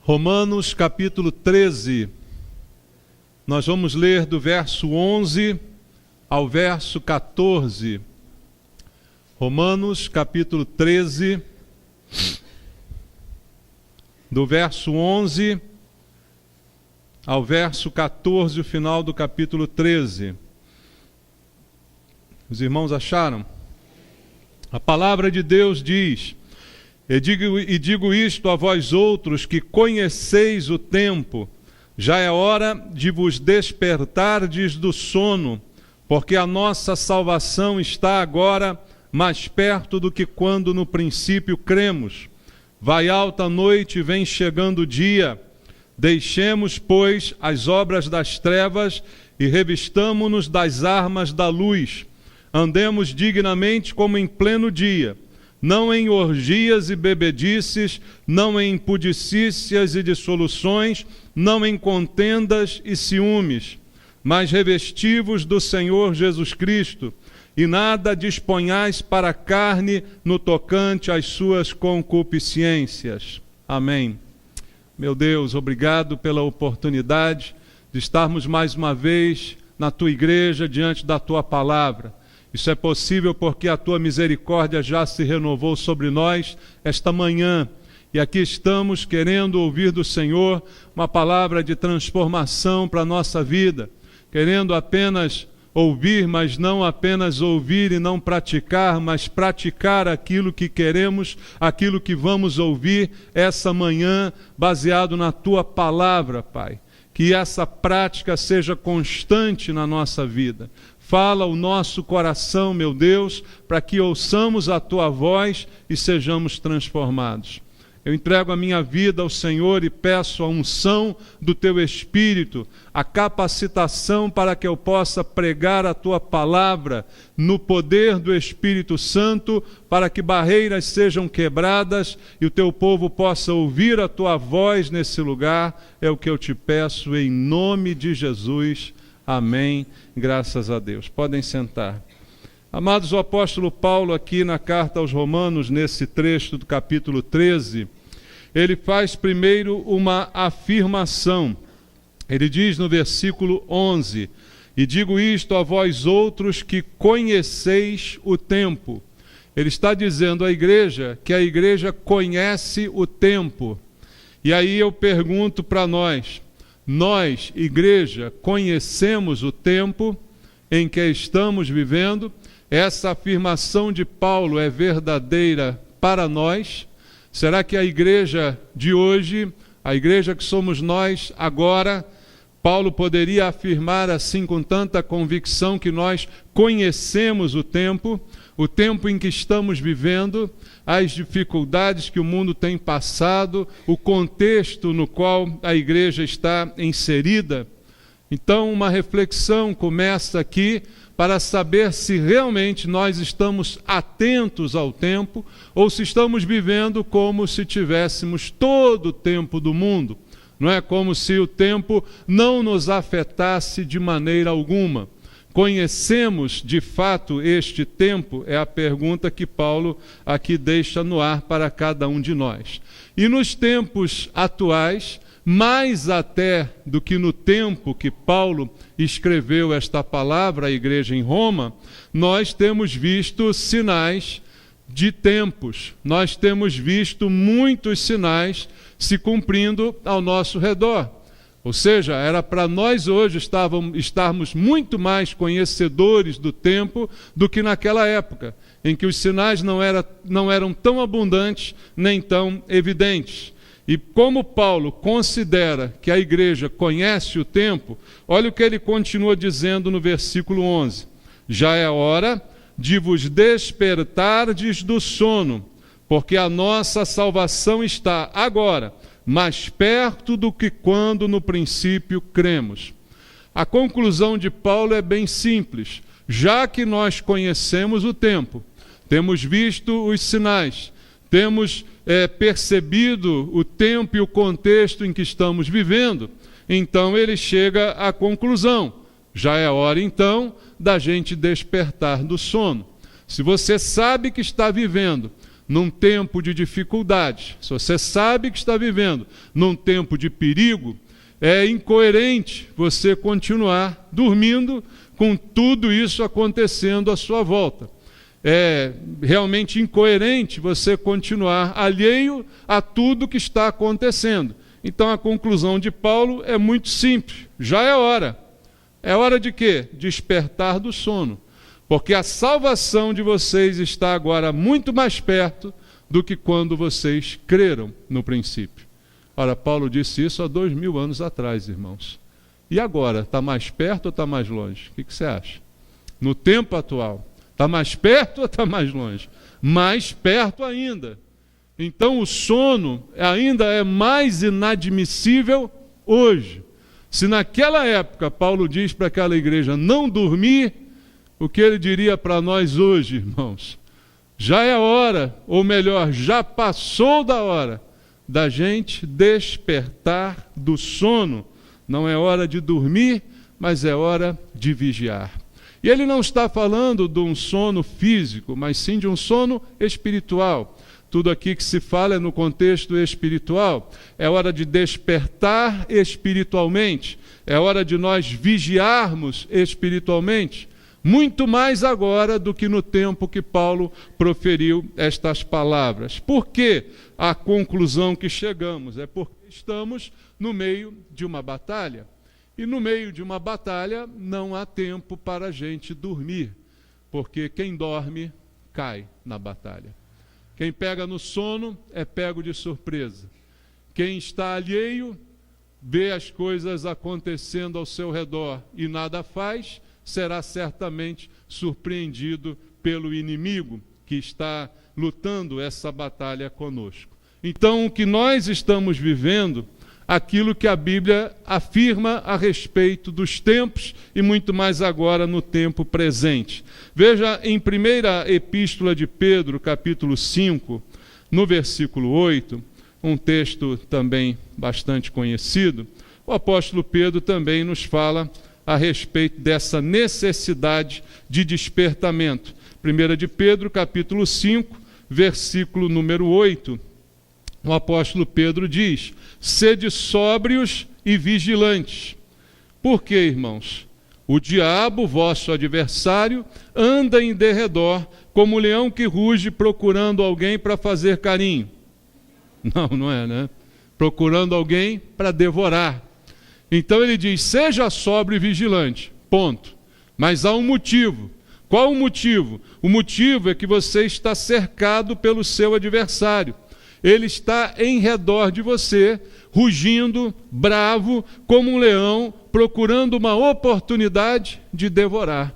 Romanos capítulo 13, nós vamos ler do verso 11 ao verso 14. Romanos capítulo 13, do verso 11 ao verso 14, o final do capítulo 13. Os irmãos acharam? A palavra de Deus diz: E digo isto a vós outros que conheceis o tempo, já é hora de vos despertardes do sono, porque a nossa salvação está agora mais perto do que quando no princípio cremos. Vai alta a noite e vem chegando o dia. Deixemos, pois, as obras das trevas e revistamo-nos das armas da luz. Andemos dignamente como em pleno dia, não em orgias e bebedices, não em impudicícias e dissoluções, não em contendas e ciúmes, mas revesti-vos do Senhor Jesus Cristo, e nada disponhais para a carne no tocante às suas concupiscências. Amém. Meu Deus, obrigado pela oportunidade de estarmos mais uma vez na Tua igreja, diante da Tua palavra. Isso é possível porque a Tua misericórdia já se renovou sobre nós esta manhã. E aqui estamos querendo ouvir do Senhor uma palavra de transformação para a nossa vida. Querendo apenas ouvir, mas não apenas ouvir e não praticar, mas praticar aquilo que queremos, aquilo que vamos ouvir essa manhã, baseado na Tua palavra, Pai. Que essa prática seja constante na nossa vida. Fala o nosso coração, meu Deus, para que ouçamos a Tua voz e sejamos transformados. Eu entrego a minha vida ao Senhor e peço a unção do Teu Espírito, a capacitação para que eu possa pregar a Tua palavra no poder do Espírito Santo, para que barreiras sejam quebradas e o Teu povo possa ouvir a Tua voz nesse lugar. É o que eu te peço em nome de Jesus. Amém. Graças a Deus. Podem sentar. Amados, o apóstolo Paulo aqui na carta aos Romanos, nesse trecho do capítulo 13, ele faz primeiro uma afirmação. Ele diz no versículo 11, e digo isto a vós outros que conheceis o tempo. Ele está dizendo à igreja que a igreja conhece o tempo. E aí eu pergunto para nós, igreja, conhecemos o tempo em que estamos vivendo? Essa afirmação de Paulo é verdadeira para nós? Será que a igreja de hoje, a igreja que somos nós agora, Paulo poderia afirmar assim com tanta convicção que nós conhecemos o tempo em que estamos vivendo, as dificuldades que o mundo tem passado, o contexto no qual a igreja está inserida? Então, uma reflexão começa aqui para saber se realmente nós estamos atentos ao tempo ou se estamos vivendo como se tivéssemos todo o tempo do mundo. Não é como se o tempo não nos afetasse de maneira alguma. Conhecemos de fato este tempo? É a pergunta que Paulo aqui deixa no ar para cada um de nós. E nos tempos atuais, mais até do que no tempo que Paulo escreveu esta palavra à igreja em Roma, nós temos visto sinais de tempos. Nós temos visto muitos sinais se cumprindo ao nosso redor. Ou seja, era para nós hoje estarmos muito mais conhecedores do tempo do que naquela época, em que os sinais não eram tão abundantes nem tão evidentes. E como Paulo considera que a igreja conhece o tempo, olha o que ele continua dizendo no versículo 11. Já é hora de vos despertardes do sono, porque a nossa salvação está agora mais perto do que quando no princípio cremos. A conclusão de Paulo é bem simples. Já que nós conhecemos o tempo, temos visto os sinais, temos percebido o tempo e o contexto em que estamos vivendo, então ele chega à conclusão. Já é hora então da gente despertar do sono. Se você sabe que está vivendo num tempo de dificuldade, se você sabe que está vivendo num tempo de perigo, é incoerente você continuar dormindo com tudo isso acontecendo à sua volta. É realmente incoerente você continuar alheio a tudo que está acontecendo. Então a conclusão de Paulo é muito simples: já é hora. É hora de quê? Despertar do sono. Porque a salvação de vocês está agora muito mais perto do que quando vocês creram no princípio. Ora, Paulo disse isso há 2000 anos atrás, irmãos. E agora, está mais perto ou está mais longe? O que você acha? No tempo atual, está mais perto ou está mais longe? Mais perto ainda. Então o sono ainda é mais inadmissível hoje. Se naquela época Paulo diz para aquela igreja não dormir, o que ele diria para nós hoje, irmãos? Já é hora, ou melhor, já passou da hora da gente despertar do sono. Não é hora de dormir, mas é hora de vigiar. E ele não está falando de um sono físico, mas sim de um sono espiritual. Tudo aqui que se fala é no contexto espiritual. É hora de despertar espiritualmente. É hora de nós vigiarmos espiritualmente. Muito mais agora do que no tempo que Paulo proferiu estas palavras. Por que a conclusão que chegamos? É porque estamos no meio de uma batalha. E no meio de uma batalha não há tempo para a gente dormir. Porque quem dorme cai na batalha. Quem pega no sono é pego de surpresa. Quem está alheio, vê as coisas acontecendo ao seu redor e nada faz, será certamente surpreendido pelo inimigo que está lutando essa batalha conosco. Então, o que nós estamos vivendo, aquilo que a Bíblia afirma a respeito dos tempos e muito mais agora no tempo presente. Veja em 1ª Epístola de Pedro, capítulo 5, no versículo 8, um texto também bastante conhecido, o apóstolo Pedro também nos fala a respeito dessa necessidade de despertamento. 1 de Pedro, capítulo 5, versículo número 8, o apóstolo Pedro diz: sede sóbrios e vigilantes. Por quê, irmãos? O diabo, vosso adversário, anda em derredor, como um leão que ruge procurando alguém para fazer carinho. Não é, né? Procurando alguém para devorar. Então ele diz, seja sóbrio e vigilante, ponto. Mas há um motivo. Qual o motivo? O motivo é que você está cercado pelo seu adversário. Ele está em redor de você, rugindo, bravo, como um leão, procurando uma oportunidade de devorar.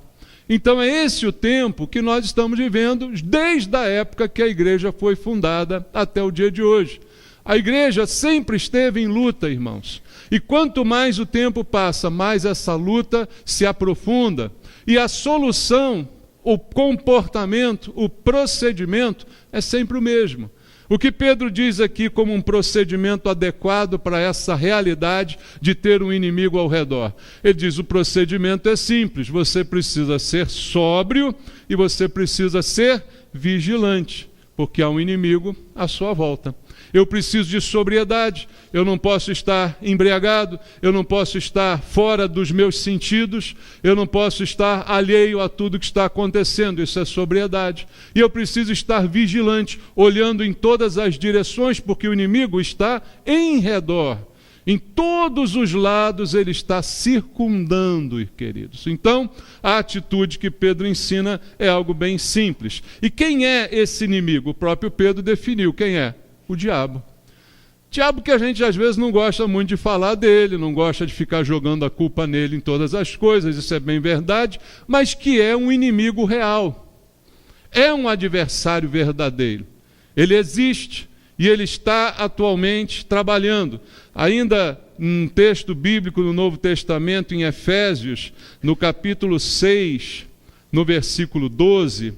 Então é esse o tempo que nós estamos vivendo desde a época que a igreja foi fundada até o dia de hoje. A igreja sempre esteve em luta, irmãos. E quanto mais o tempo passa, mais essa luta se aprofunda. E a solução, o comportamento, o procedimento é sempre o mesmo. O que Pedro diz aqui como um procedimento adequado para essa realidade de ter um inimigo ao redor? Ele diz, o procedimento é simples, você precisa ser sóbrio e você precisa ser vigilante, porque há um inimigo à sua volta. Eu preciso de sobriedade, eu não posso estar embriagado, eu não posso estar fora dos meus sentidos, eu não posso estar alheio a tudo que está acontecendo, isso é sobriedade. E eu preciso estar vigilante, olhando em todas as direções, porque o inimigo está em redor. Em todos os lados ele está circundando, queridos. Então, a atitude que Pedro ensina é algo bem simples. E quem é esse inimigo? O próprio Pedro definiu quem é. O diabo. Diabo que a gente às vezes não gosta muito de falar dele, não gosta de ficar jogando a culpa nele em todas as coisas, isso é bem verdade, mas que é um inimigo real. É um adversário verdadeiro. Ele existe e ele está atualmente trabalhando. Ainda um texto bíblico no Novo Testamento, em Efésios, no capítulo 6, no versículo 12,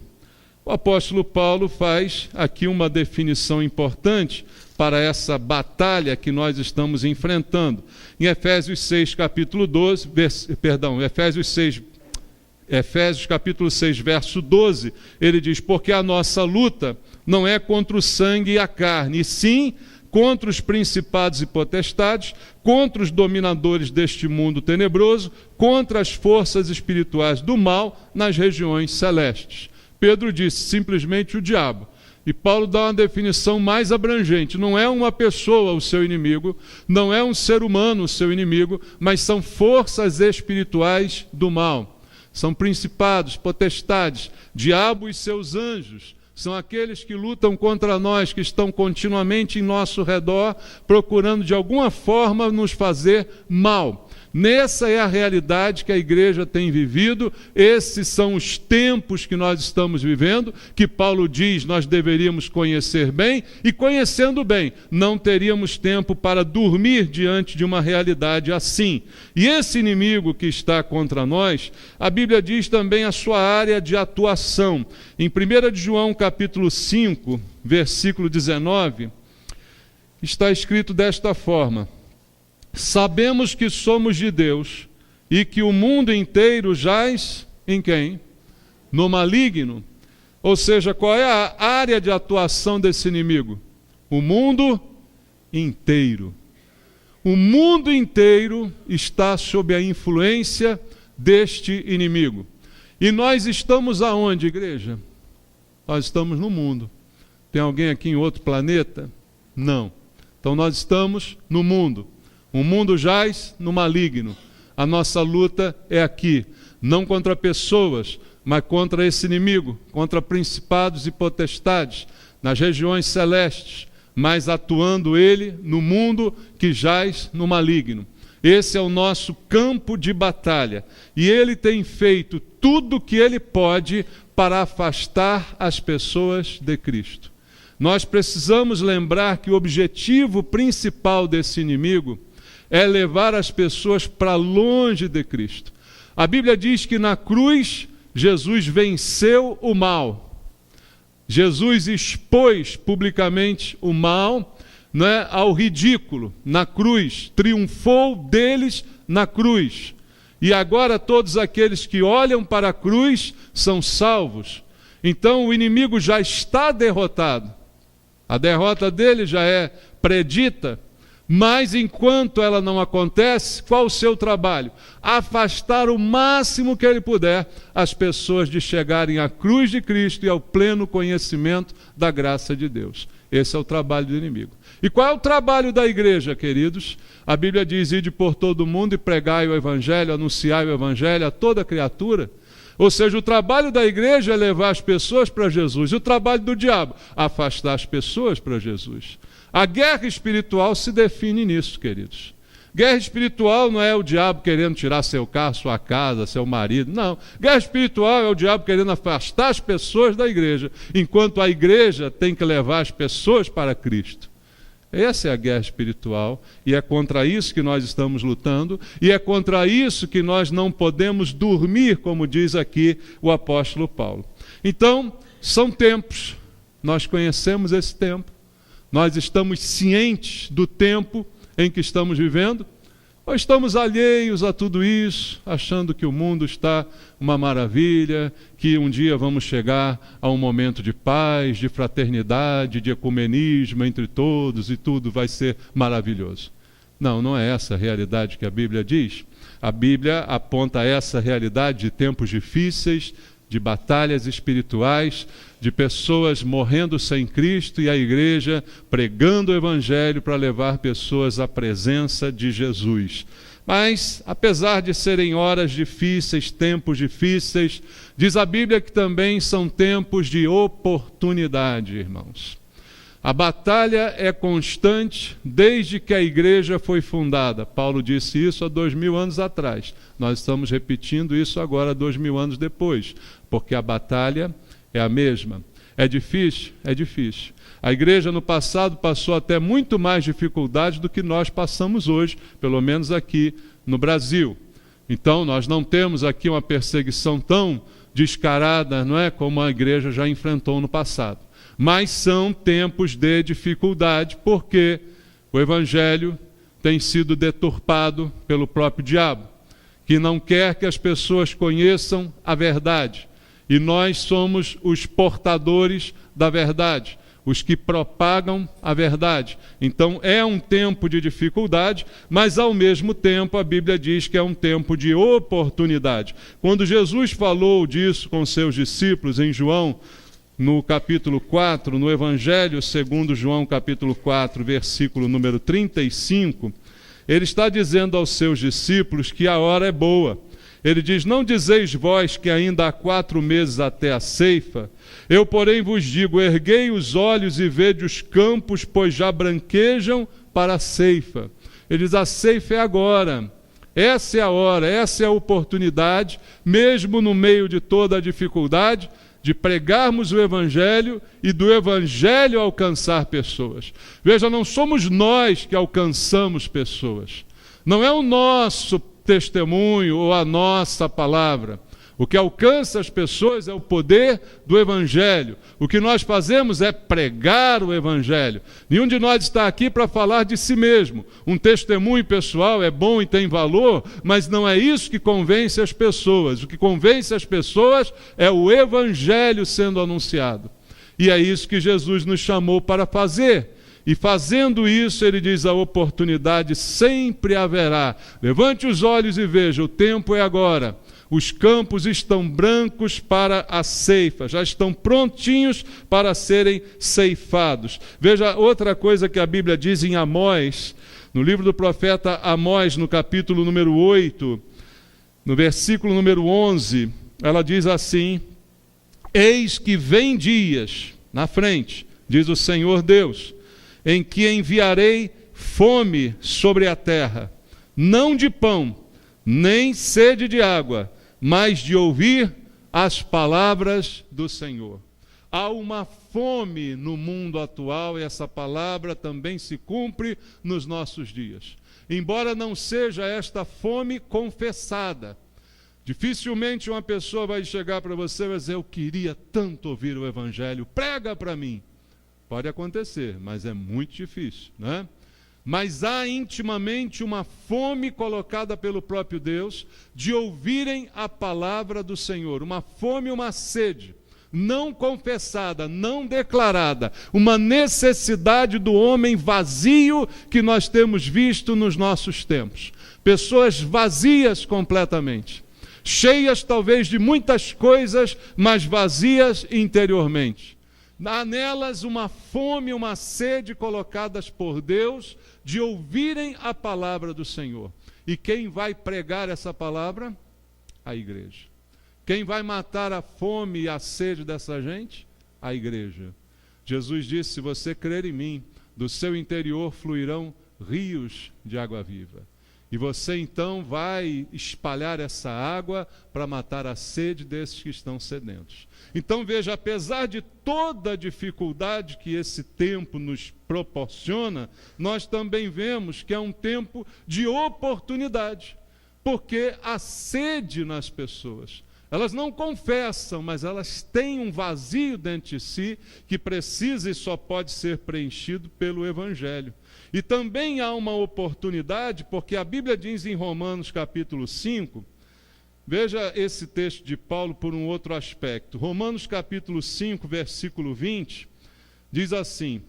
o apóstolo Paulo faz aqui uma definição importante para essa batalha que nós estamos enfrentando. Em Efésios 6, capítulo 12, Efésios 6, Efésios capítulo 6, verso 12, ele diz: porque a nossa luta não é contra o sangue e a carne, e sim contra os principados e potestades, contra os dominadores deste mundo tenebroso, contra as forças espirituais do mal nas regiões celestes. Pedro disse simplesmente o diabo. E Paulo dá uma definição mais abrangente. Não é uma pessoa o seu inimigo, não é um ser humano o seu inimigo, mas são forças espirituais do mal. São principados, potestades, diabo e seus anjos. São aqueles que lutam contra nós, que estão continuamente em nosso redor, procurando de alguma forma nos fazer mal. Nessa é a realidade que a igreja tem vivido, esses são os tempos que nós estamos vivendo, que Paulo diz nós deveríamos conhecer bem, e conhecendo bem, não teríamos tempo para dormir diante de uma realidade assim. E esse inimigo que está contra nós, a Bíblia diz também a sua área de atuação. Em 1 de João capítulo 5, versículo 19, está escrito desta forma: sabemos que somos de Deus e que o mundo inteiro jaz em quem? No maligno. Ou seja, qual é a área de atuação desse inimigo? O mundo inteiro. O mundo inteiro está sob a influência deste inimigo. E nós estamos aonde, igreja? Nós estamos no mundo. Tem alguém aqui em outro planeta? Não. Então nós estamos no mundo. O mundo jaz no maligno. A nossa luta é aqui, não contra pessoas, mas contra esse inimigo, contra principados e potestades, nas regiões celestes, mas atuando ele no mundo que jaz no maligno. Esse é o nosso campo de batalha. E ele tem feito tudo o que ele pode para afastar as pessoas de Cristo. Nós precisamos lembrar que o objetivo principal desse inimigo é levar as pessoas para longe de Cristo. A Bíblia diz que na cruz Jesus venceu o mal. Jesus expôs publicamente o mal, né, ao ridículo na cruz, triunfou deles na cruz. E agora todos aqueles que olham para a cruz são salvos. Então o inimigo já está derrotado. A derrota dele já é predita. Mas enquanto ela não acontece, qual o seu trabalho? Afastar o máximo que ele puder as pessoas de chegarem à cruz de Cristo e ao pleno conhecimento da graça de Deus. Esse é o trabalho do inimigo. E qual é o trabalho da igreja, queridos? A Bíblia diz: ide por todo o mundo e pregai o evangelho, anunciai o evangelho a toda criatura. Ou seja, o trabalho da igreja é levar as pessoas para Jesus. E o trabalho do diabo? Afastar as pessoas para Jesus. A guerra espiritual se define nisso, queridos. Guerra espiritual não é o diabo querendo tirar seu carro, sua casa, seu marido. Não. Guerra espiritual é o diabo querendo afastar as pessoas da igreja, enquanto a igreja tem que levar as pessoas para Cristo. Essa é a guerra espiritual, e é contra isso que nós estamos lutando, e é contra isso que nós não podemos dormir, como diz aqui o apóstolo Paulo. Então, são tempos, nós conhecemos esse tempo, nós estamos cientes do tempo em que estamos vivendo, ou estamos alheios a tudo isso, achando que o mundo está uma maravilha, que um dia vamos chegar a um momento de paz, de fraternidade, de ecumenismo entre todos e tudo vai ser maravilhoso. Não, não é essa a realidade que a Bíblia diz. A Bíblia aponta essa realidade de tempos difíceis, de batalhas espirituais, de pessoas morrendo sem Cristo e a igreja pregando o evangelho para levar pessoas à presença de Jesus. Mas, apesar de serem horas difíceis, tempos difíceis, diz a Bíblia que também são tempos de oportunidade, irmãos. A batalha é constante desde que a igreja foi fundada. Paulo disse isso há 2000 anos atrás. Nós estamos repetindo isso agora 2000 anos depois, porque a batalha é a mesma. É difícil? É difícil. A igreja no passado passou até muito mais dificuldades do que nós passamos hoje, pelo menos aqui no Brasil. Então nós não temos aqui uma perseguição tão descarada, não é, como a igreja já enfrentou no passado. Mas são tempos de dificuldade, porque o evangelho tem sido deturpado pelo próprio diabo, que não quer que as pessoas conheçam a verdade. E nós somos os portadores da verdade, os que propagam a verdade. Então é um tempo de dificuldade, mas ao mesmo tempo a Bíblia diz que é um tempo de oportunidade. Quando Jesus falou disso com seus discípulos em João, no capítulo 4, no Evangelho segundo João, capítulo 4, versículo número 35, ele está dizendo aos seus discípulos que a hora é boa. Ele diz: não dizeis vós que ainda há 4 meses até a ceifa? Eu, porém, vos digo, erguei os olhos e vede os campos, pois já branquejam para a ceifa. Ele diz: a ceifa é agora. Essa é a hora, essa é a oportunidade, mesmo no meio de toda a dificuldade, de pregarmos o Evangelho e do Evangelho alcançar pessoas. Veja, não somos nós que alcançamos pessoas. Não é o nosso testemunho ou a nossa palavra. O que alcança as pessoas é o poder do Evangelho. O que nós fazemos é pregar o Evangelho. Nenhum de nós está aqui para falar de si mesmo. Um testemunho pessoal é bom e tem valor, mas não é isso que convence as pessoas. O que convence as pessoas é o Evangelho sendo anunciado. E é isso que Jesus nos chamou para fazer. E fazendo isso, ele diz: a oportunidade sempre haverá. Levante os olhos e veja, o tempo é agora. Os campos estão brancos para a ceifa, já estão prontinhos para serem ceifados. Veja outra coisa que a Bíblia diz em Amós, no livro do profeta Amós, no capítulo número 8, no versículo número 11, ela diz assim: eis que vem dias na frente, diz o Senhor Deus, em que enviarei fome sobre a terra, não de pão, nem sede de água, mas de ouvir as palavras do Senhor. Há uma fome no mundo atual e essa palavra também se cumpre nos nossos dias. Embora não seja esta fome confessada, dificilmente uma pessoa vai chegar para você e vai dizer: eu queria tanto ouvir o Evangelho, prega para mim. Pode acontecer, mas é muito difícil, né? Mas há intimamente uma fome colocada pelo próprio Deus de ouvirem a palavra do Senhor, uma fome e uma sede, não confessada, não declarada, uma necessidade do homem vazio que nós temos visto nos nossos tempos. Pessoas vazias completamente, cheias talvez de muitas coisas, mas vazias interiormente. Há nelas uma fome e uma sede colocadas por Deus de ouvirem a palavra do Senhor. E quem vai pregar essa palavra? A igreja. Quem vai matar a fome e a sede dessa gente? A igreja. Jesus disse: se você crer em mim, do seu interior fluirão rios de água viva. E você então vai espalhar essa água para matar a sede desses que estão sedentos. Então veja, apesar de toda a dificuldade que esse tempo nos proporciona, nós também vemos que é um tempo de oportunidade, porque há sede nas pessoas. Elas não confessam, mas elas têm um vazio dentro de si que precisa e só pode ser preenchido pelo Evangelho. E também há uma oportunidade, porque a Bíblia diz em Romanos capítulo 5, veja esse texto de Paulo por um outro aspecto. Romanos capítulo 5, versículo 20, diz assim: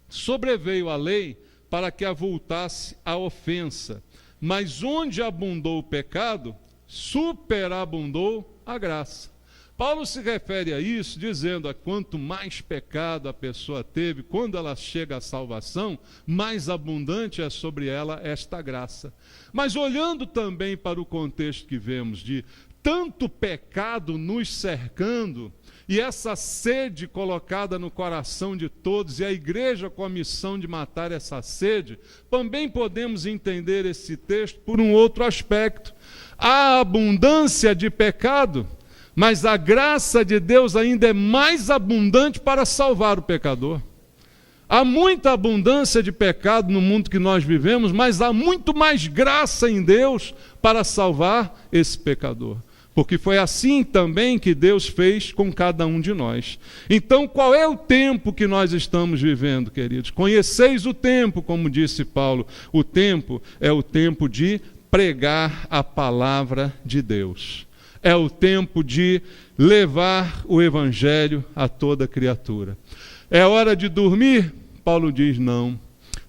sobreveio a lei para que avultasse a ofensa, mas onde abundou o pecado, superabundou a graça. Paulo se refere a isso dizendo: quanto mais pecado a pessoa teve, quando ela chega à salvação, mais abundante é sobre ela esta graça. Mas olhando também para o contexto que vemos de tanto pecado nos cercando, e essa sede colocada no coração de todos, e a igreja com a missão de matar essa sede, também podemos entender esse texto por um outro aspecto. Há abundância de pecado, mas a graça de Deus ainda é mais abundante para salvar o pecador. Há muita abundância de pecado no mundo que nós vivemos, mas há muito mais graça em Deus para salvar esse pecador. Porque foi assim também que Deus fez com cada um de nós. Então, qual é o tempo que nós estamos vivendo, queridos? Conheceis o tempo, como disse Paulo. O tempo é o tempo de pregar a palavra de Deus. É o tempo de levar o evangelho a toda criatura. É hora de dormir? Paulo diz não.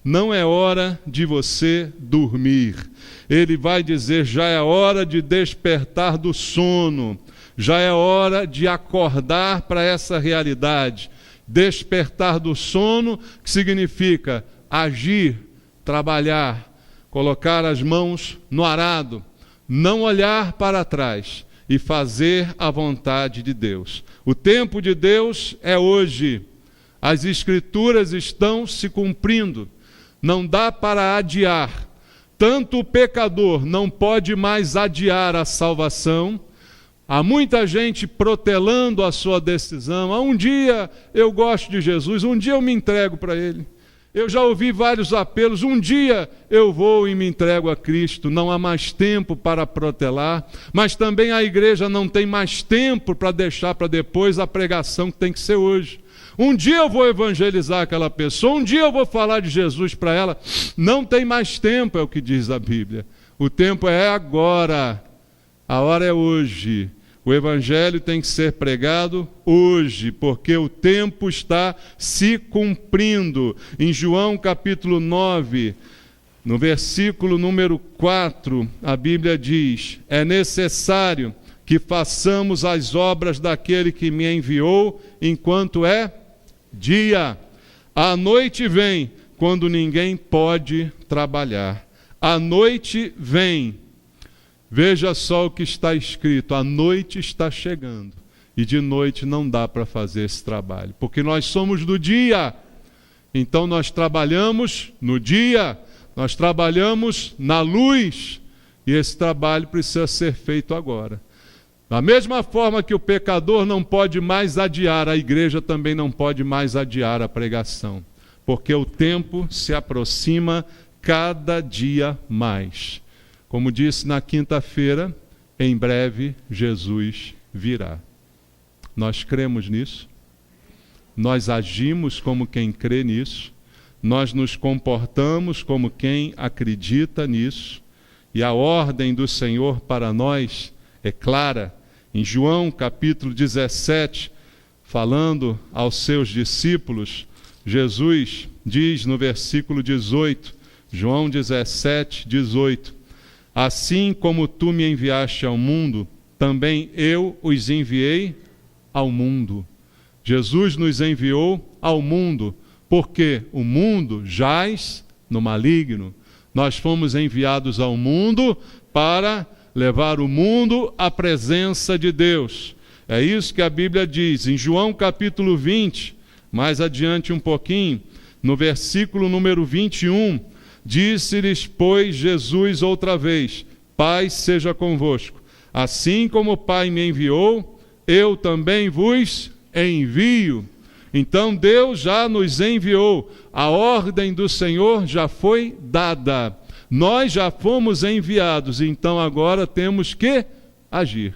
Não é hora de você dormir. Ele vai dizer, já é hora de despertar do sono. Já é hora de acordar para essa realidade. Despertar do sono, que significa agir, trabalhar, colocar as mãos no arado, não olhar para trás e fazer a vontade de Deus. O tempo de Deus é hoje. As Escrituras estão se cumprindo. Não dá para adiar. Tanto o pecador não pode mais adiar a salvação. Há muita gente protelando a sua decisão. Um dia eu gosto de Jesus, um dia eu me entrego para Ele. Eu já ouvi vários apelos, um dia eu vou e me entrego a Cristo. Não há mais tempo para protelar, mas também a igreja não tem mais tempo para deixar para depois a pregação que tem que ser hoje. Um dia eu vou evangelizar aquela pessoa, um dia eu vou falar de Jesus para ela. Não tem mais tempo, é o que diz a Bíblia. O tempo é agora, a hora é hoje. O evangelho tem que ser pregado hoje, porque o tempo está se cumprindo. Em João capítulo 9, no versículo número 4, a Bíblia diz: é necessário que façamos as obras daquele que me enviou enquanto é dia. A noite vem quando ninguém pode trabalhar. A noite vem. Veja só o que está escrito, a noite está chegando e de noite não dá para fazer esse trabalho, porque nós somos do dia, então nós trabalhamos no dia, nós trabalhamos na luz e esse trabalho precisa ser feito agora. Da mesma forma que o pecador não pode mais adiar, a igreja também não pode mais adiar a pregação, porque o tempo se aproxima cada dia mais. Como disse na quinta-feira, em breve Jesus virá. Nós cremos nisso, nós agimos como quem crê nisso, nós nos comportamos como quem acredita nisso, e a ordem do Senhor para nós é clara. Em João capítulo 17, falando aos seus discípulos, Jesus diz no versículo 18, João 17, 18, assim como tu me enviaste ao mundo, também eu os enviei ao mundo. Jesus nos enviou ao mundo, porque o mundo jaz no maligno. Nós fomos enviados ao mundo para levar o mundo à presença de Deus. É isso que a Bíblia diz. Em João capítulo 20, mais adiante um pouquinho, no versículo número 21, disse-lhes, pois, Jesus outra vez, Pai seja convosco. Assim como o Pai me enviou, eu também vos envio. Então Deus já nos enviou. A ordem do Senhor já foi dada. Nós já fomos enviados, então agora temos que agir.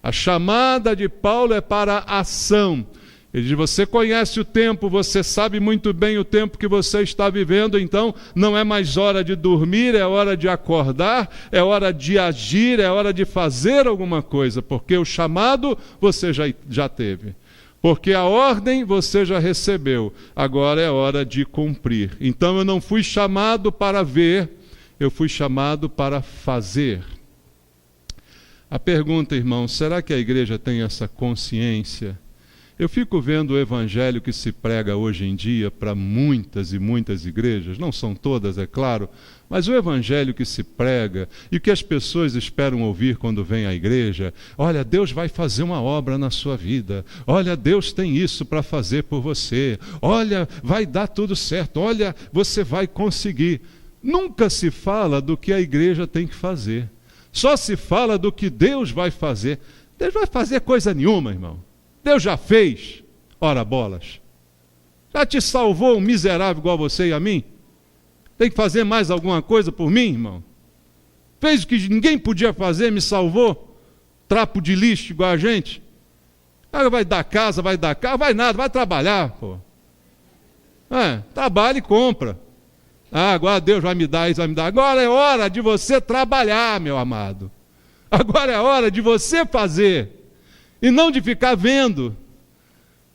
A chamada de Paulo é para a ação. Ele diz, você conhece o tempo, você sabe muito bem o tempo que você está vivendo, então não é mais hora de dormir, é hora de acordar, é hora de agir, é hora de fazer alguma coisa, porque o chamado você já teve. Porque a ordem você já recebeu, agora é hora de cumprir. Então eu não fui chamado para ver, eu fui chamado para fazer. A pergunta, irmão, será que a igreja tem essa consciência? Eu fico vendo o evangelho que se prega hoje em dia para muitas e muitas igrejas, não são todas, é claro, mas o evangelho que se prega e o que as pessoas esperam ouvir quando vêm à igreja, olha, Deus vai fazer uma obra na sua vida, olha, Deus tem isso para fazer por você, olha, vai dar tudo certo, olha, você vai conseguir. Nunca se fala do que a igreja tem que fazer, só se fala do que Deus vai fazer. Deus vai fazer coisa nenhuma, irmão. Deus já fez, ora bolas. Já te salvou um miserável igual a você e a mim? Tem que fazer mais alguma coisa por mim, irmão? Fez o que ninguém podia fazer, me salvou? Trapo de lixo igual a gente? Vai dar casa, vai dar carro, vai nada, vai trabalhar, pô. Trabalha e compra. Agora Deus vai me dar isso, vai me dar. Agora é hora de você trabalhar, meu amado. Agora é hora de você fazer. E não de ficar vendo.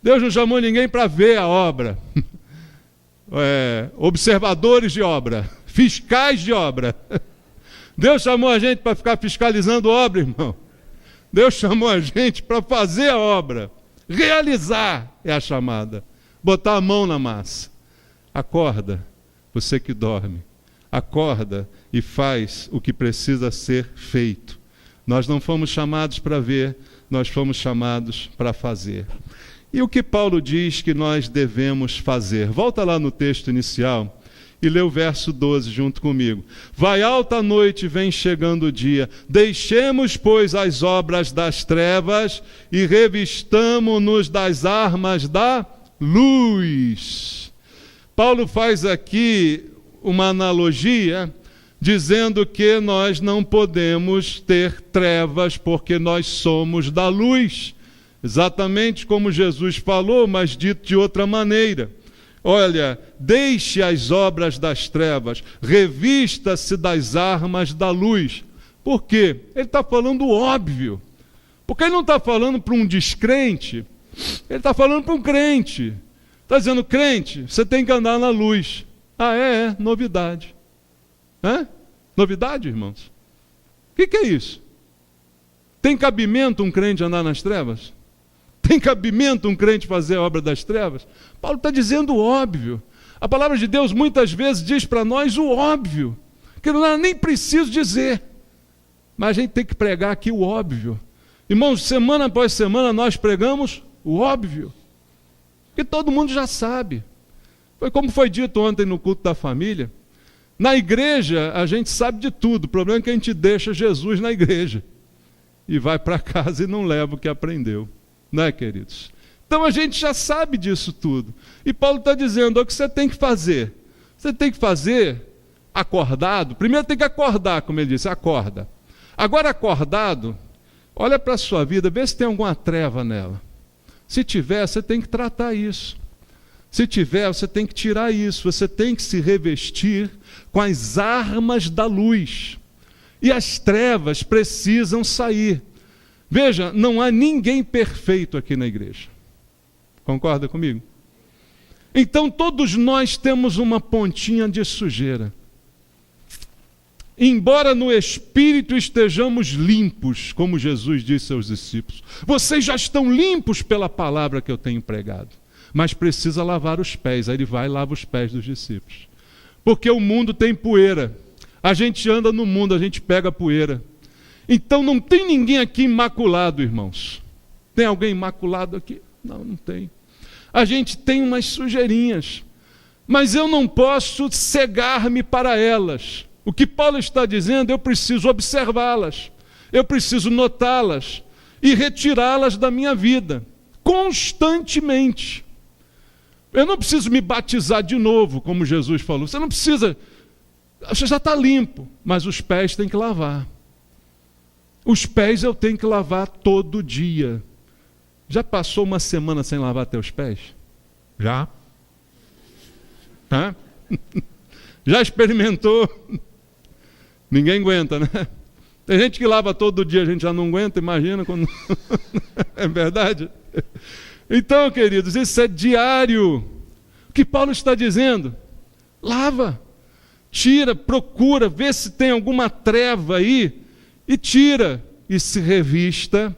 Deus não chamou ninguém para ver a obra. Observadores de obra. Fiscais de obra. Deus chamou a gente para ficar fiscalizando obra, irmão. Deus chamou a gente para fazer a obra. Realizar é a chamada. Botar a mão na massa. Acorda, você que dorme. Acorda e faz o que precisa ser feito. Nós não fomos chamados para ver, nós fomos chamados para fazer. E o que Paulo diz que nós devemos fazer? Volta lá no texto inicial e lê o verso 12 junto comigo. Vai alta a noite, vem chegando o dia. Deixemos, pois, as obras das trevas e revistamo-nos das armas da luz. Paulo faz aqui uma analogia dizendo que nós não podemos ter trevas porque nós somos da luz. Exatamente como Jesus falou, mas dito de outra maneira. Olha, deixe as obras das trevas, revista-se das armas da luz. Por quê? Ele está falando o óbvio. Porque ele não está falando para um descrente, ele está falando para um crente. Está dizendo, crente, você tem que andar na luz. Novidade. Novidade, irmãos? O que é isso? Tem cabimento um crente andar nas trevas? Tem cabimento um crente fazer a obra das trevas? Paulo está dizendo o óbvio. A palavra de Deus muitas vezes diz para nós o óbvio, que não é nem preciso dizer. Mas a gente tem que pregar aqui o óbvio. Irmãos, semana após semana nós pregamos o óbvio, que todo mundo já sabe. Foi como foi dito ontem no culto da família. Na igreja a gente sabe de tudo, o problema é que a gente deixa Jesus na igreja e vai para casa e não leva o que aprendeu. Não é, queridos? Então a gente já sabe disso tudo. E Paulo está dizendo, o que você tem que fazer? Você tem que fazer acordado. Primeiro tem que acordar, como ele disse, acorda. Agora acordado, olha para a sua vida, vê se tem alguma treva nela. Se tiver, você tem que tratar isso. Se tiver, você tem que tirar isso. Você tem que se revestir com as armas da luz. E as trevas precisam sair. Veja, não há ninguém perfeito aqui na igreja. Concorda comigo? Então todos nós temos uma pontinha de sujeira. Embora no espírito estejamos limpos, como Jesus disse aos discípulos, vocês já estão limpos pela palavra que eu tenho pregado, mas precisa lavar os pés. Aí ele vai e lava os pés dos discípulos. Porque o mundo tem poeira. A gente anda no mundo, a gente pega poeira. Então não tem ninguém aqui imaculado, irmãos. Tem alguém imaculado aqui? Não, não tem. A gente tem umas sujeirinhas, mas eu não posso cegar-me para elas. O que Paulo está dizendo, eu preciso observá-las, eu preciso notá-las e retirá-las da minha vida, constantemente. Eu não preciso me batizar de novo, como Jesus falou. Você não precisa, você já está limpo, mas os pés tem que lavar. Os pés eu tenho que lavar todo dia. Já passou uma semana sem lavar teus pés? Já? Já experimentou? Ninguém aguenta, né? Tem gente que lava todo dia, a gente já não aguenta, imagina quando... É verdade? Então, queridos, isso é diário. O que Paulo está dizendo? Lava, tira, procura, vê se tem alguma treva aí, e tira, e se revista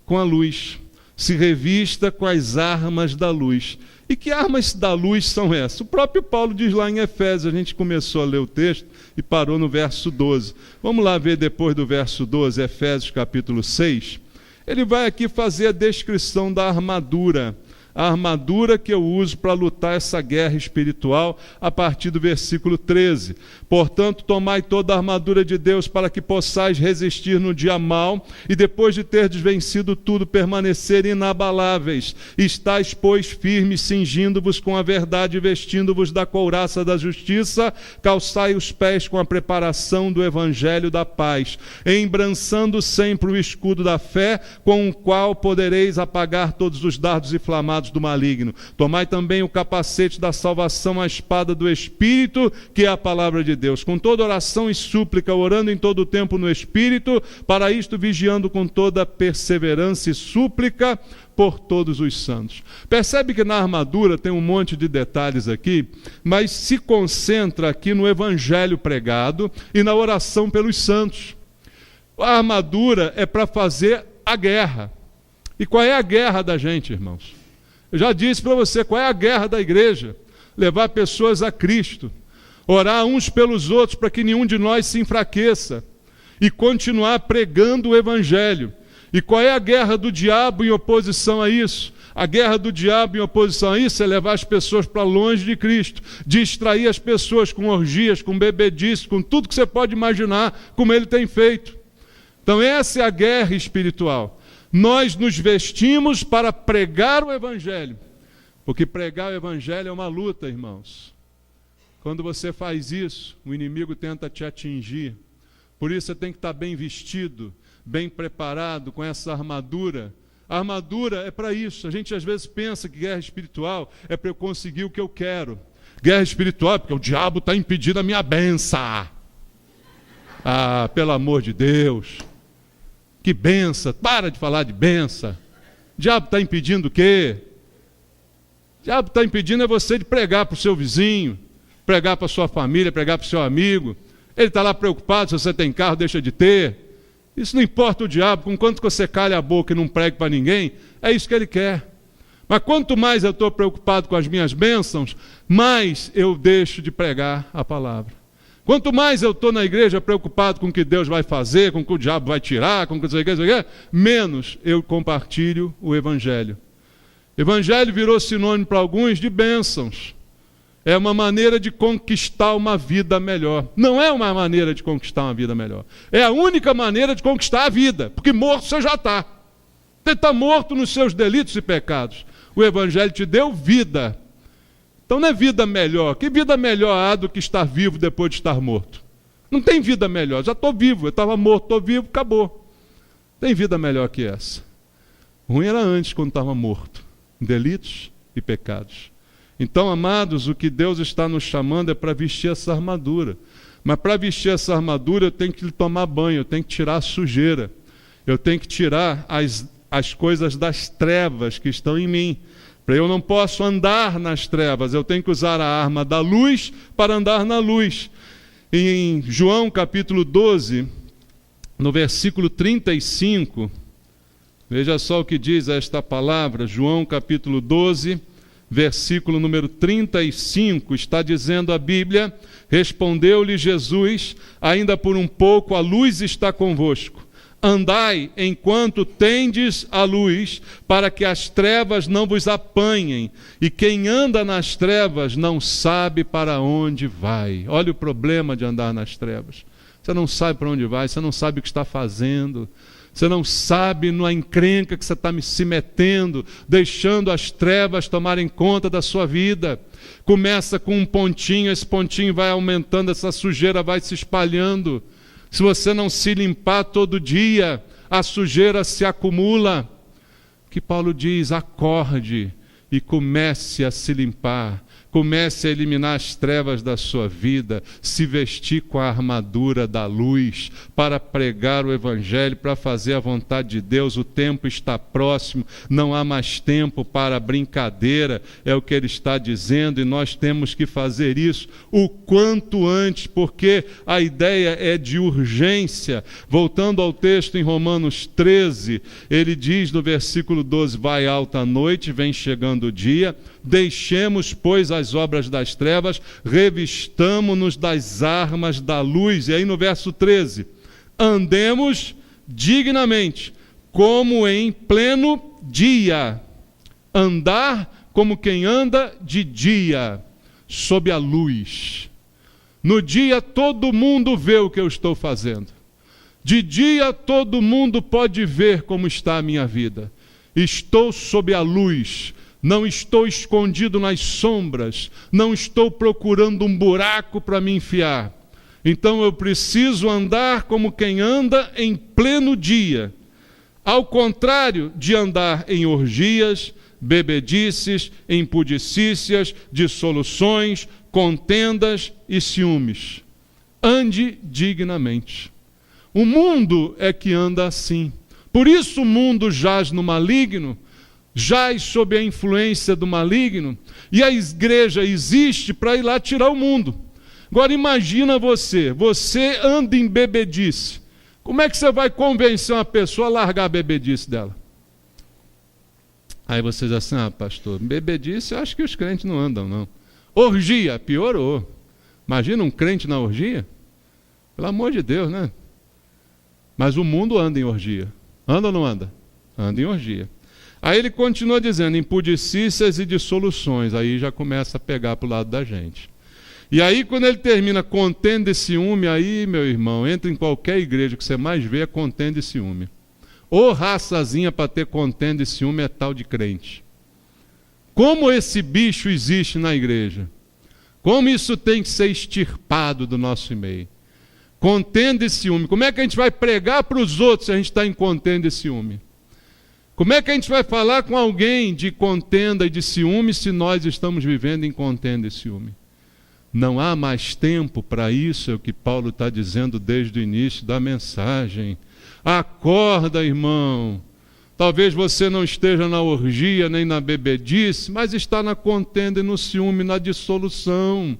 com a luz, se revista com as armas da luz. E que armas da luz são essas? O próprio Paulo diz lá em Efésios, a gente começou a ler o texto e parou no verso 12. Vamos lá ver depois do verso 12, Efésios capítulo 6. Ele vai aqui fazer a descrição da armadura. A armadura que eu uso para lutar essa guerra espiritual, a partir do versículo 13. Portanto, tomai toda a armadura de Deus para que possais resistir no dia mau, e depois de terdes vencido tudo, permanecer inabaláveis. Estais, pois, firmes, cingindo-vos com a verdade, vestindo-vos da couraça da justiça, calçai os pés com a preparação do evangelho da paz, embrançando sempre o escudo da fé, com o qual podereis apagar todos os dardos inflamados amados, do maligno. Tomai também o capacete da salvação, a espada do Espírito, que é a palavra de Deus, com toda oração e súplica, orando em todo o tempo no Espírito, para isto vigiando com toda perseverança e súplica por todos os santos. Percebe que na armadura tem um monte de detalhes aqui, mas se concentra aqui no evangelho pregado e na oração pelos santos. A armadura é para fazer a guerra. E qual é a guerra da gente, irmãos? Eu já disse para você qual é a guerra da igreja: levar pessoas a Cristo, orar uns pelos outros para que nenhum de nós se enfraqueça e continuar pregando o evangelho. E qual é a guerra do diabo em oposição a isso? A guerra do diabo em oposição a isso é levar as pessoas para longe de Cristo, distrair as pessoas com orgias, com bebedice, com tudo que você pode imaginar, como ele tem feito. Então essa é a guerra espiritual. Nós nos vestimos para pregar o evangelho, porque pregar o evangelho é uma luta, irmãos. Quando você faz isso, o inimigo tenta te atingir. Por isso você tem que estar bem vestido, bem preparado, com essa armadura. A armadura é para isso. A gente às vezes pensa que guerra espiritual é para eu conseguir o que eu quero. Guerra espiritual é porque o diabo está impedindo a minha bênção. Ah, pelo amor de Deus. Que bênção. Para de falar de bênção. O diabo está impedindo o quê? O diabo está impedindo é você de pregar para o seu vizinho, pregar para a sua família, pregar para o seu amigo. Ele está lá preocupado se você tem carro, deixa de ter. Isso não importa o diabo, conquanto você calha a boca e não pregue para ninguém, é isso que ele quer. Mas quanto mais eu estou preocupado com as minhas bênçãos, mais eu deixo de pregar a palavra. Quanto mais eu estou na igreja preocupado com o que Deus vai fazer, com o que o diabo vai tirar, com o que você quer, menos eu compartilho o evangelho. Evangelho virou sinônimo para alguns de bênçãos. É uma maneira de conquistar uma vida melhor. Não é uma maneira de conquistar uma vida melhor. É a única maneira de conquistar a vida, porque morto você já está. Você está morto nos seus delitos e pecados. O evangelho te deu vida. Então não é vida melhor. Que vida melhor há do que estar vivo depois de estar morto? Não tem vida melhor. Já estou vivo, eu estava morto, estou vivo, acabou. Tem vida melhor que essa. Ruim era antes, quando estava morto. Delitos e pecados. Então, amados, o que Deus está nos chamando é para vestir essa armadura. Mas para vestir essa armadura eu tenho que tomar banho, eu tenho que tirar a sujeira. Eu tenho que tirar as coisas das trevas que estão em mim. Eu não posso andar nas trevas, eu tenho que usar a arma da luz para andar na luz. Em João capítulo 12, no versículo 35, veja só o que diz esta palavra. João capítulo 12, versículo número 35, está dizendo a Bíblia: respondeu-lhe Jesus, ainda por um pouco a luz está convosco. Andai enquanto tendes a luz, para que as trevas não vos apanhem. E quem anda nas trevas não sabe para onde vai. Olha o problema de andar nas trevas. Você não sabe para onde vai, você não sabe o que está fazendo. Você não sabe na encrenca que você está se metendo, deixando as trevas tomarem conta da sua vida. Começa com um pontinho, esse pontinho vai aumentando, essa sujeira vai se espalhando. Se você não se limpar todo dia, a sujeira se acumula. Que Paulo diz: acorde e comece a se limpar. Comece a eliminar as trevas da sua vida, se vestir com a armadura da luz, para pregar o evangelho, para fazer a vontade de Deus. O tempo está próximo, não há mais tempo para brincadeira, é o que ele está dizendo, e nós temos que fazer isso o quanto antes, porque a ideia é de urgência. Voltando ao texto em Romanos 13, ele diz no versículo 12: vai alta a noite, vem chegando o dia, deixemos, pois, as obras das trevas, revistamo-nos das armas da luz. E aí no verso 13: andemos dignamente, como em pleno dia. Andar como quem anda de dia, sob a luz. No dia todo mundo vê o que eu estou fazendo. De dia todo mundo pode ver como está a minha vida. Estou sob a luz. Não estou escondido nas sombras, não estou procurando um buraco para me enfiar. Então eu preciso andar como quem anda em pleno dia, ao contrário de andar em orgias, bebedices, impudicícias, dissoluções, contendas e ciúmes. Ande dignamente. O mundo é que anda assim. Por isso o mundo jaz no maligno, jaz sob a influência do maligno, e a igreja existe para ir lá tirar o mundo. Agora imagina você anda em bebedice. Como é que você vai convencer uma pessoa a largar a bebedice dela? Aí você diz assim, pastor, bebedice eu acho que os crentes não andam, não. Orgia, piorou. Imagina um crente na orgia? Pelo amor de Deus, né? Mas o mundo anda em orgia. Anda ou não anda? Anda em orgia. Aí ele continua dizendo, impudicícias e dissoluções. Aí já começa a pegar para o lado da gente. E aí quando ele termina contenda e ciúme, aí, meu irmão, entra em qualquer igreja que você mais vê é contenda e ciúme. Ou raçazinha para ter contenda e ciúme é tal de crente. Como esse bicho existe na igreja? Como isso tem que ser extirpado do nosso meio? Contenda e ciúme. Como é que a gente vai pregar para os outros se a gente está em contenda e ciúme? Como é que a gente vai falar com alguém de contenda e de ciúme se nós estamos vivendo em contenda e ciúme? Não há mais tempo para isso, é o que Paulo está dizendo desde o início da mensagem. Acorda, irmão. Talvez você não esteja na orgia nem na bebedice, mas está na contenda e no ciúme, na dissolução.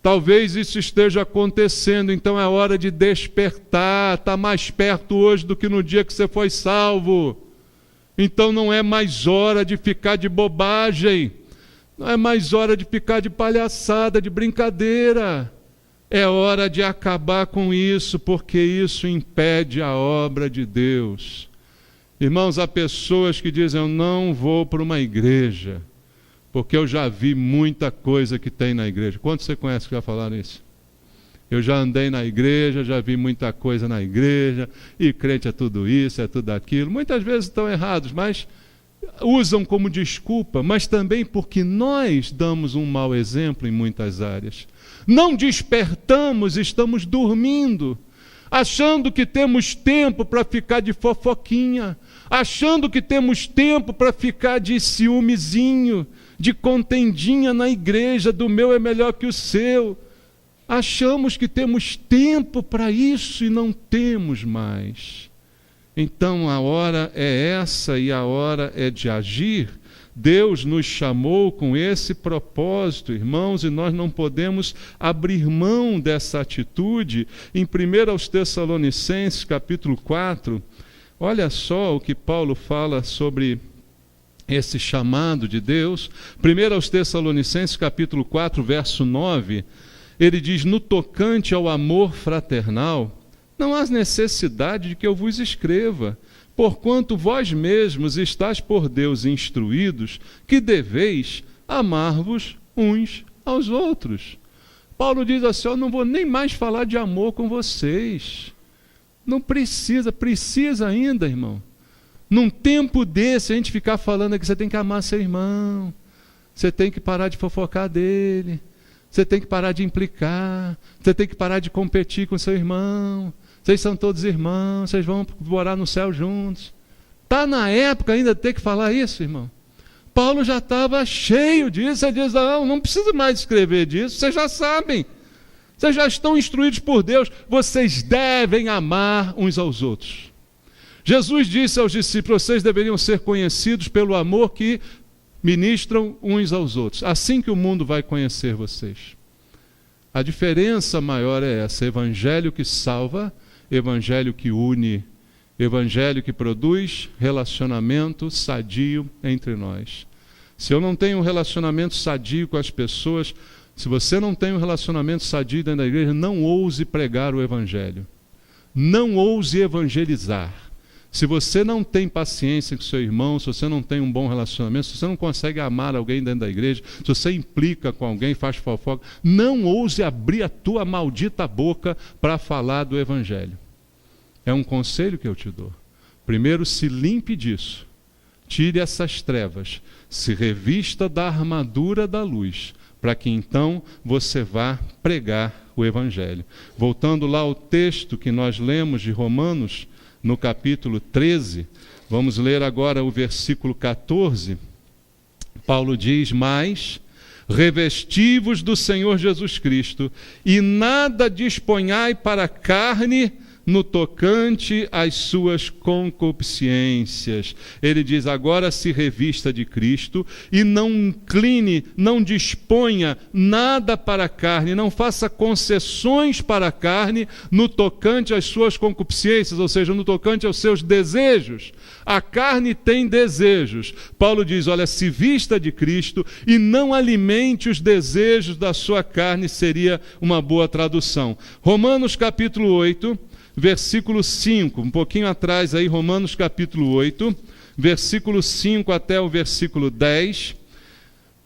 Talvez isso esteja acontecendo, então é hora de despertar. Está mais perto hoje do que no dia que você foi salvo. Então não é mais hora de ficar de bobagem. Não é mais hora de ficar de palhaçada, de brincadeira. É hora de acabar com isso, porque isso impede a obra de Deus. Irmãos, há pessoas que dizem, eu não vou para uma igreja, porque eu já vi muita coisa que tem na igreja. Quantos você conhece que já falaram isso? Eu já andei na igreja, já vi muita coisa na igreja, e crente é tudo isso, é tudo aquilo. Muitas vezes estão errados, mas usam como desculpa, mas também porque nós damos um mau exemplo em muitas áreas. Não despertamos, estamos dormindo, achando que temos tempo para ficar de fofoquinha, achando que temos tempo para ficar de ciúmezinho, de contendinha na igreja, do meu é melhor que o seu. Achamos que temos tempo para isso e não temos mais. Então a hora é essa e a hora é de agir. Deus nos chamou com esse propósito, irmãos, e nós não podemos abrir mão dessa atitude. Em 1 Tessalonicenses, capítulo 4, olha só o que Paulo fala sobre esse chamado de Deus. 1 Tessalonicenses, capítulo 4, verso 9, ele diz, no tocante ao amor fraternal, não há necessidade de que eu vos escreva, porquanto vós mesmos estáis por Deus instruídos que deveis amar-vos uns aos outros. Paulo diz assim, eu não vou nem mais falar de amor com vocês. Não precisa ainda, irmão. Num tempo desse, a gente ficar falando que você tem que amar seu irmão, você tem que parar de fofocar dele, você tem que parar de implicar, você tem que parar de competir com seu irmão. Vocês são todos irmãos, vocês vão morar no céu juntos. Está na época ainda de ter que falar isso, irmão? Paulo já estava cheio disso. Ele diz, não precisa mais escrever disso, vocês já sabem. Vocês já estão instruídos por Deus. Vocês devem amar uns aos outros. Jesus disse aos discípulos, vocês deveriam ser conhecidos pelo amor que ministram uns aos outros. Assim que o mundo vai conhecer vocês. A diferença maior é essa, evangelho que salva, evangelho que une, evangelho que produz relacionamento sadio entre nós. Se eu não tenho um relacionamento sadio com as pessoas, se você não tem um relacionamento sadio dentro da igreja, não ouse pregar o evangelho. Não ouse evangelizar. Se você não tem paciência com seu irmão, se você não tem um bom relacionamento, se você não consegue amar alguém dentro da igreja, se você implica com alguém, faz fofoca, não ouse abrir a tua maldita boca para falar do evangelho. É um conselho que eu te dou. Primeiro, se limpe disso. Tire essas trevas. Se revista da armadura da luz, para que então você vá pregar o evangelho. Voltando lá ao texto que nós lemos de Romanos, no capítulo 13. Vamos ler agora o versículo 14. Paulo diz: mas revesti-vos do Senhor Jesus Cristo, e nada disponhai para a carne no tocante às suas concupiscências. Ele diz: agora se revista de Cristo e não incline, não disponha nada para a carne, não faça concessões para a carne no tocante às suas concupiscências, ou seja, no tocante aos seus desejos. A carne tem desejos. Paulo diz: olha, se vista de Cristo e não alimente os desejos da sua carne, seria uma boa tradução. Romanos capítulo 8, versículo 5, um pouquinho atrás aí, Romanos capítulo 8, versículo 5 até o versículo 10,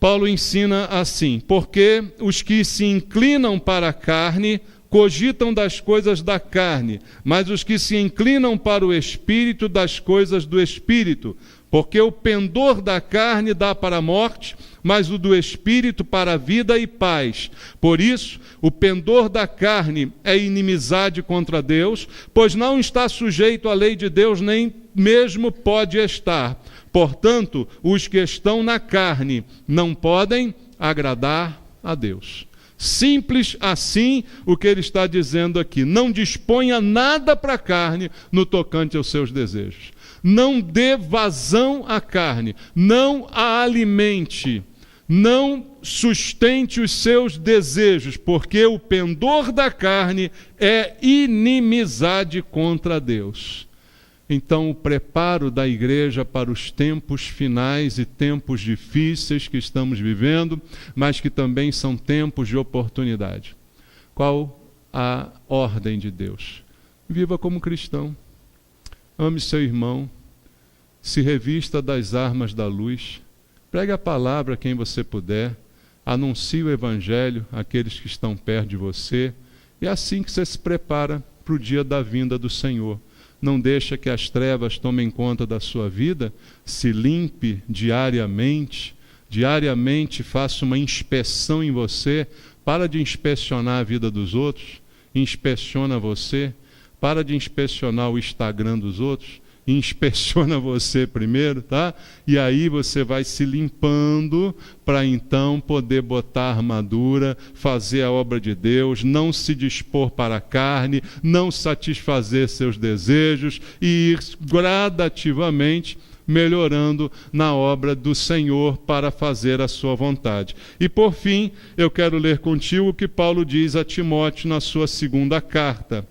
Paulo ensina assim: porque os que se inclinam para a carne cogitam das coisas da carne, mas os que se inclinam para o Espírito, das coisas do Espírito. Porque o pendor da carne dá para a morte, mas o do Espírito para a vida e paz. Por isso, o pendor da carne é inimizade contra Deus, pois não está sujeito à lei de Deus, nem mesmo pode estar. Portanto, os que estão na carne não podem agradar a Deus. Simples assim o que ele está dizendo aqui. Não disponha nada para a carne no tocante aos seus desejos. Não dê vazão à carne, não a alimente, não sustente os seus desejos, porque o pendor da carne é inimizade contra Deus. Então, o preparo da igreja para os tempos finais e tempos difíceis que estamos vivendo, mas que também são tempos de oportunidade. Qual a ordem de Deus? Viva como cristão. Ame seu irmão, se revista das armas da luz, pregue a palavra a quem você puder, anuncie o evangelho àqueles que estão perto de você, e é assim que você se prepara para o dia da vinda do Senhor. Não deixa que as trevas tomem conta da sua vida, se limpe diariamente faça uma inspeção em você, para de inspecionar a vida dos outros, inspeciona você, para de inspecionar o Instagram dos outros, inspeciona você primeiro, tá? E aí você vai se limpando para então poder botar a armadura, fazer a obra de Deus, não se dispor para a carne, não satisfazer seus desejos e ir gradativamente melhorando na obra do Senhor para fazer a sua vontade. E por fim, eu quero ler contigo o que Paulo diz a Timóteo na sua segunda carta.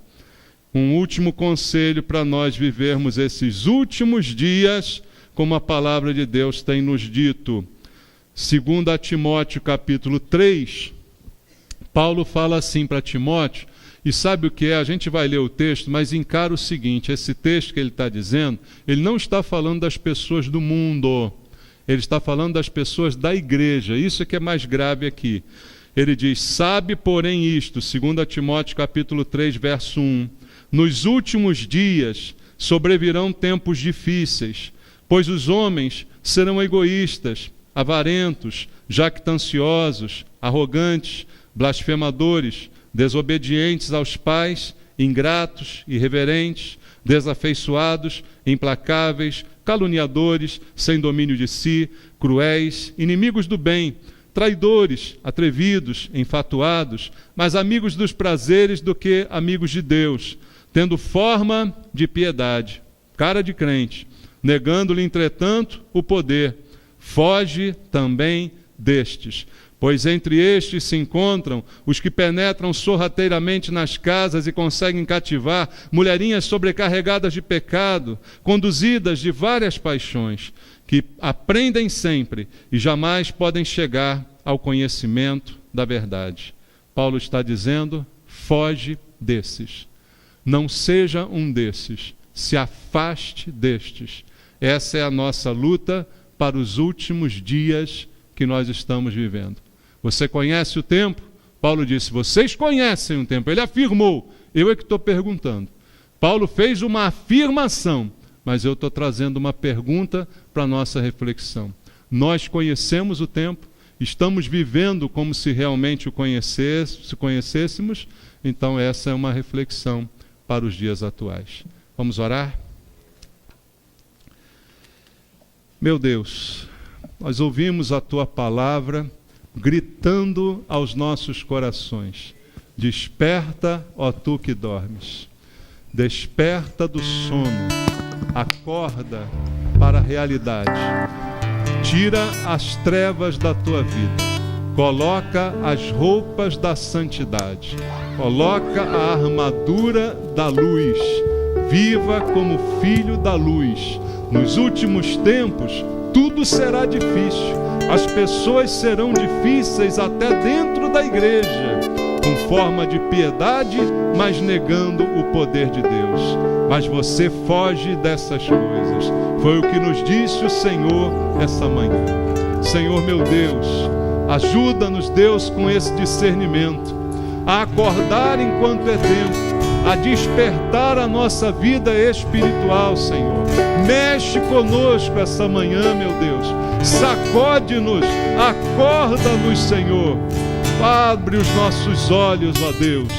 Um último conselho para nós vivermos esses últimos dias, como a palavra de Deus tem nos dito. 2 Timóteo capítulo 3, Paulo fala assim para Timóteo, e sabe o que é? A gente vai ler o texto, mas encara o seguinte: esse texto que ele está dizendo, ele não está falando das pessoas do mundo, ele está falando das pessoas da igreja. Isso é que é mais grave aqui. Ele diz: sabe, porém, isto, 2 Timóteo capítulo 3, verso 1, nos últimos dias sobrevirão tempos difíceis, pois os homens serão egoístas, avarentos, jactanciosos, arrogantes, blasfemadores, desobedientes aos pais, ingratos, irreverentes, desafeiçoados, implacáveis, caluniadores, sem domínio de si, cruéis, inimigos do bem, traidores, atrevidos, enfatuados, mais amigos dos prazeres do que amigos de Deus, tendo forma de piedade, cara de crente, negando-lhe, entretanto, o poder. Foge também destes, pois entre estes se encontram os que penetram sorrateiramente nas casas e conseguem cativar mulherinhas sobrecarregadas de pecado, conduzidas de várias paixões, que aprendem sempre e jamais podem chegar ao conhecimento da verdade. Paulo está dizendo: foge desses. Não seja um desses, se afaste destes. Essa é a nossa luta para os últimos dias que nós estamos vivendo. Você conhece o tempo? Paulo disse: vocês conhecem o tempo. Ele afirmou, eu é que estou perguntando. Paulo fez uma afirmação, mas eu estou trazendo uma pergunta para a nossa reflexão. Nós conhecemos o tempo, estamos vivendo como se realmente o conhecêssemos, então essa é uma reflexão para os dias atuais. Vamos orar? Meu Deus, nós ouvimos a Tua palavra gritando aos nossos corações: desperta, ó Tu que dormes, desperta do sono, acorda para a realidade, tira as trevas da tua vida, coloca as roupas da santidade, coloca a armadura da luz, viva como filho da luz. Nos últimos tempos, tudo será difícil, as pessoas serão difíceis até dentro da igreja, com forma de piedade, mas negando o poder de Deus. Mas você foge dessas coisas. Foi o que nos disse o Senhor essa manhã. Senhor meu Deus, ajuda-nos, Deus, com esse discernimento, a acordar enquanto é tempo, a despertar a nossa vida espiritual, Senhor. Mexe conosco essa manhã, meu Deus. Sacode-nos, acorda-nos, Senhor. Abre os nossos olhos, ó Deus,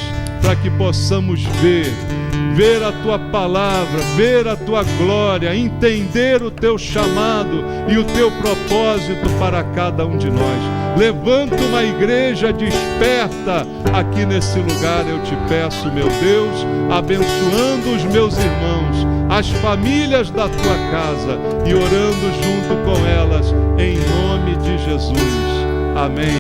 para que possamos ver a Tua palavra, ver a Tua glória, entender o Teu chamado e o Teu propósito para cada um de nós. Levanta uma igreja desperta aqui nesse lugar, eu te peço, meu Deus, abençoando os meus irmãos, as famílias da Tua casa e orando junto com elas, em nome de Jesus. Amém.